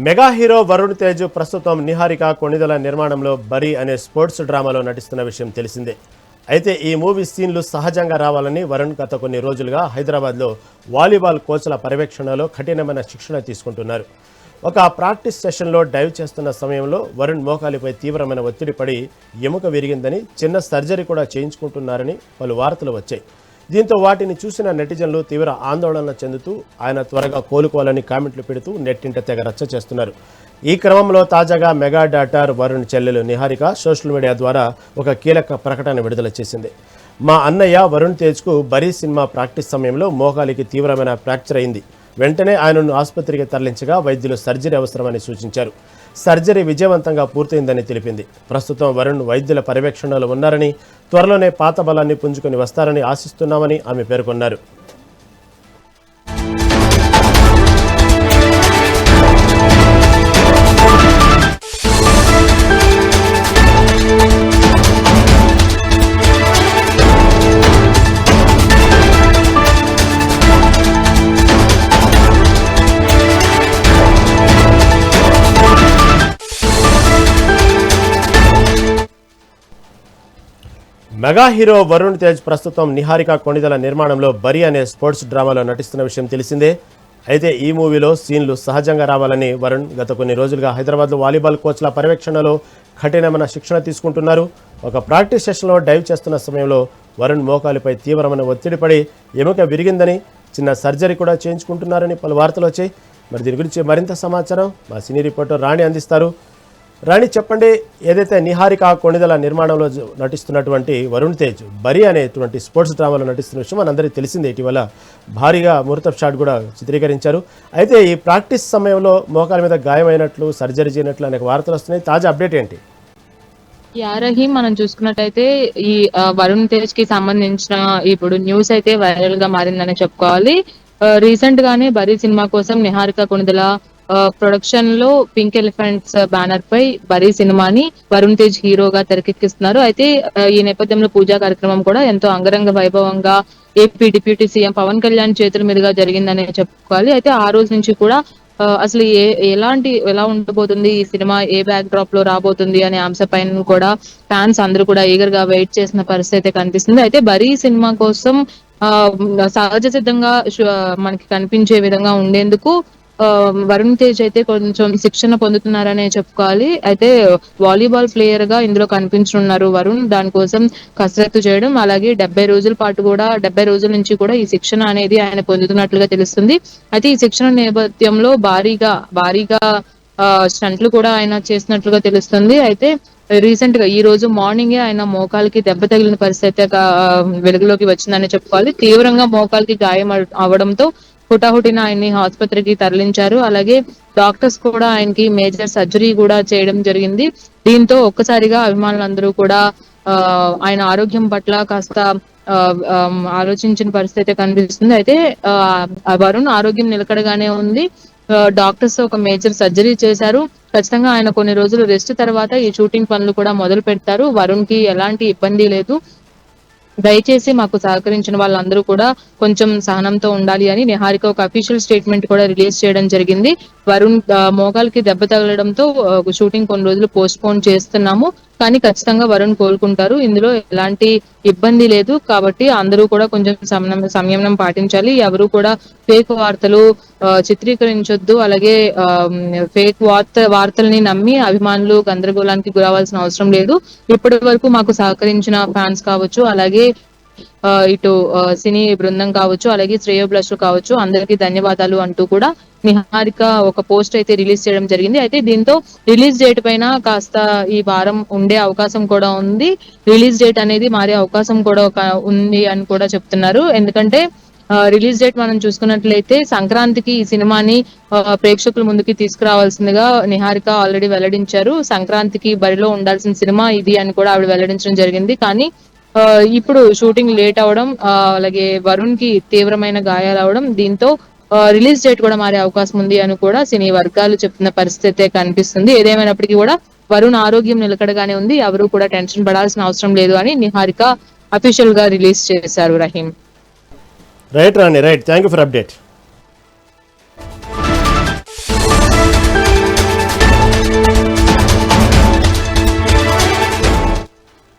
Mega hero Varun Tej ప్రస్తుతం నిహారిక కొణిదల నిర్మాణంలో bury అనే స్పోర్ట్స్ డ్రామాలో నటిస్తున్న విషయం తెలిసిందే. అయితే ఈ మూవీ సీన్లు సహజంగా రావాలని వరుణ్ గత కొన్ని రోజులుగా హైదరాబాద్లో వాలీబాల్ కోచ్ల పర్యవేక్షణలో కఠినమైన శిక్షణ తీసుకుంటున్నారు. ఒక ప్రాక్టీస్ సెషన్లో డైవ్ చేస్తున్న సమయంలో వరుణ్ మోకాలిపై తీవ్రమైన ఒత్తిడి పడి ఎముక విరిగిందని, చిన్న సర్జరీ కూడా చేయించుకుంటున్నారని పలు వార్తలు వచ్చాయి. దీంతో వాటిని చూసిన నెటిజన్లు తీవ్ర ఆందోళన చెందుతూ ఆయన త్వరగా కోలుకోవాలని కామెంట్లు పెడుతూ నెట్టింట తెగ రచ్చ చేస్తున్నారు. ఈ క్రమంలో తాజాగా మెగా డాటర్ వరుణ్ చెల్లెలు నిహారిక సోషల్ మీడియా ద్వారా ఒక కీలక ప్రకటన విడుదల చేసింది. మా అన్నయ్య వరుణ్ తేజ్కు బరీ సినిమా ప్రాక్టీస్ సమయంలో మోకాలికి తీవ్రమైన ఫ్రాక్చర్ అయింది. వెంటనే ఆయనను ఆసుపత్రికి తరలించగా వైద్యులు సర్జరీ అవసరమని సూచించారు. సర్జరీ విజయవంతంగా పూర్తయిందని తెలిపింది. ప్రస్తుతం వరుణ్ వైద్యుల పర్యవేక్షణలో ఉన్నారని, త్వరలోనే పాత బలాన్ని పుంజుకొని వస్తారని ఆశిస్తున్నామని ఆమె పేర్కొన్నారు. మెగా హీరో వరుణ్ తేజ్ ప్రస్తుతం నిహారిక కొణిదల నిర్మాణంలో బరీ అనే స్పోర్ట్స్ డ్రామాలో నటిస్తున్న విషయం తెలిసిందే. అయితే ఈ మూవీలో సీన్లు సహజంగా రావాలని వరుణ్ గత కొన్ని రోజులుగా హైదరాబాద్లో వాలీబాల్ కోచ్ల పర్యవేక్షణలో కఠినమైన శిక్షణ తీసుకుంటున్నారు. ఒక ప్రాక్టీస్ సెషన్లో డైవ్ చేస్తున్న సమయంలో వరుణ్ మోకాలిపై తీవ్రమైన ఒత్తిడి పడి ఎముక విరిగిందని, చిన్న సర్జరీ కూడా చేయించుకుంటున్నారని పలు వార్తలు వచ్చాయి. మరి దీని గురించి మరింత సమాచారం మా సినీ రిపోర్టర్ రాణి అందిస్తారు. రాణి, చెప్పండి, ఏదైతే నిహారిక కొణిదల నిర్మాణంలో నటిస్తున్నటువంటి వరుణ్ తేజ్ బరీ అనేటువంటి స్పోర్ట్స్ డ్రామాలో నటిస్తున్న విషయం మనందరికీ తెలిసిందే. ఇటీవల భారీగా ముహూర్తపు షాట్ కూడా చిత్రీకరించారు. అయితే ఈ ప్రాక్టీస్ సమయంలో మోకాల మీద గాయమైనట్లు, సర్జరీ చేయనట్లు అనేక వార్తలు వస్తున్నాయి. తాజా అప్డేట్ ఏంటి? రహీం, మనం చూసుకున్నట్టయితే ఈ వరుణ్ తేజ్ కి సంబంధించిన ఇప్పుడు న్యూస్ అయితే వైరల్ గా మారిందని చెప్పుకోవాలి. రీసెంట్ గానే బరీ సినిమా కోసం నిహారిక కొణిదల ప్రొడక్షన్ లో పింక్ ఎలిఫెంట్స్ బ్యానర్ పై బరీ సినిమాని వరుణ్ తేజ్ హీరోగా తెరకెక్కిస్తున్నారు. అయితే ఈ నేపథ్యంలో పూజా కార్యక్రమం కూడా ఎంతో అంగరంగ వైభవంగా AP deputy CM Pawan Kalyan చేతుల మీదుగా జరిగిందని చెప్పుకోవాలి. అయితే ఆ రోజు నుంచి కూడా అసలు ఎలా ఉండబోతుంది ఈ సినిమా, ఏ బ్యాక్ డ్రాప్ లో రాబోతుంది అనే అంశపైన కూడా ఫ్యాన్స్ అందరూ కూడా ఈగర్ గా వెయిట్ చేసిన పరిస్థితి అయితే కనిపిస్తుంది. అయితే బరీ సినిమా కోసం సహజ సిద్ధంగా మనకి కనిపించే విధంగా ఉండేందుకు వరుణ్ తేజ్ అయితే కొంచెం శిక్షణ పొందుతున్నారనే చెప్పుకోవాలి. అయితే వాలీబాల్ ప్లేయర్ గా ఇందులో కనిపించనున్నారు వరుణ్. దానికోసం కసరత్తు చేయడం, అలాగే 70 రోజుల పాటు కూడా 70 రోజుల నుంచి కూడా ఈ శిక్షణ అనేది ఆయన పొందుతున్నట్లుగా తెలుస్తుంది. అయితే ఈ శిక్షణ నేపథ్యంలో భారీగా స్టంట్లు కూడా ఆయన చేసినట్లుగా తెలుస్తుంది. అయితే రీసెంట్ గా ఈ రోజు మార్నింగే ఆయన మోకాలికి దెబ్బ తగిలిన పరిస్థితి వెలుగులోకి వచ్చిందని చెప్పుకోవాలి. తీవ్రంగా మోకాలికి గాయం అవడంతో హుటాహుటిన ఆయన్ని ఆసుపత్రికి తరలించారు. అలాగే డాక్టర్స్ కూడా ఆయనకి మేజర్ సర్జరీ కూడా చేయడం జరిగింది. దీంతో ఒక్కసారిగా అభిమానులందరూ కూడా ఆయన ఆరోగ్యం పట్ల కాస్త ఆలోచించిన పరిస్థితి కనిపిస్తుంది. అయితే వరుణ్ ఆరోగ్యం నిలకడగానే ఉంది. డాక్టర్స్ ఒక మేజర్ సర్జరీ చేశారు. ఖచ్చితంగా ఆయన కొన్ని రోజులు రెస్ట్ తర్వాత ఈ షూటింగ్ పనులు కూడా మొదలు పెడతారు. వరుణ్ కి ఎలాంటి ఇబ్బంది లేదు. దయచేసి మాకు సహకరించిన వాళ్ళందరూ కూడా కొంచెం సహనంతో ఉండాలి అని నిహారిక ఒక అఫీషియల్ స్టేట్మెంట్ కూడా రిలీజ్ చేయడం జరిగింది. వరుణ్ మోకాలికి దెబ్బ తగలడంతో షూటింగ్ కొన్ని రోజులు పోస్ట్ పోన్ చేస్తున్నాము, కానీ ఖచ్చితంగా వరుణ్ కోలుకుంటారు. ఇందులో ఎలాంటి ఇబ్బంది లేదు. కాబట్టి అందరూ కూడా కొంచెం సంయమనం పాటించాలి. ఎవరు కూడా ఫేక్ వార్తలు చిత్రీకరించొద్దు. అలాగే ఫేక్ వార్తల్ని నమ్మి అభిమానులు గందరగోళానికి గురవాల్సిన అవసరం లేదు. ఇప్పటి వరకు మాకు సహకరించిన ఫ్యాన్స్ కావచ్చు, అలాగే ఇటు సినీ బృందం కావచ్చు, అలాగే శ్రేయోభిలాషులు కావచ్చు, అందరికీ ధన్యవాదాలు అంటూ కూడా నిహారిక ఒక పోస్ట్ అయితే రిలీజ్ చేయడం జరిగింది. అయితే దీంతో రిలీజ్ డేట్ పైన కాస్త ఈ వారం ఉండే అవకాశం కూడా ఉంది. రిలీజ్ డేట్ అనేది మారే అవకాశం కూడా ఉంది అని కూడా చెప్తున్నారు. ఎందుకంటే రిలీజ్ డేట్ మనం చూసుకున్నట్లయితే సంక్రాంతికి ఈ సినిమాని ప్రేక్షకుల ముందుకి తీసుకురావాల్సిందిగా నిహారిక ఆల్రెడీ వెల్లడించారు. సంక్రాంతికి బరిలో ఉండాల్సిన సినిమా ఇది అని కూడా ఆవిడ వెల్లడించడం జరిగింది. కానీ ఇప్పుడు షూటింగ్ లేట్ అవడం, అలాగే వరుణ్ కి తీవ్రమైన గాయాలు అవడం, దీంతో రిలీజ్ డేట్ కూడా మారే అవకాశం ఉంది అని కూడా సినీ వర్గాలు చెప్తున్న పరిస్థితి కనిపిస్తుంది. ఏదేమైనప్పటికీ కూడా వరుణ్ ఆరోగ్యం నిలకడగానే ఉంది. ఎవరు కూడా టెన్షన్ పడాల్సిన అవసరం లేదు అని నిహారిక అఫీషియల్ గా రిలీజ్ చేశారు. Rahim, right Rani, right. Thank you for update.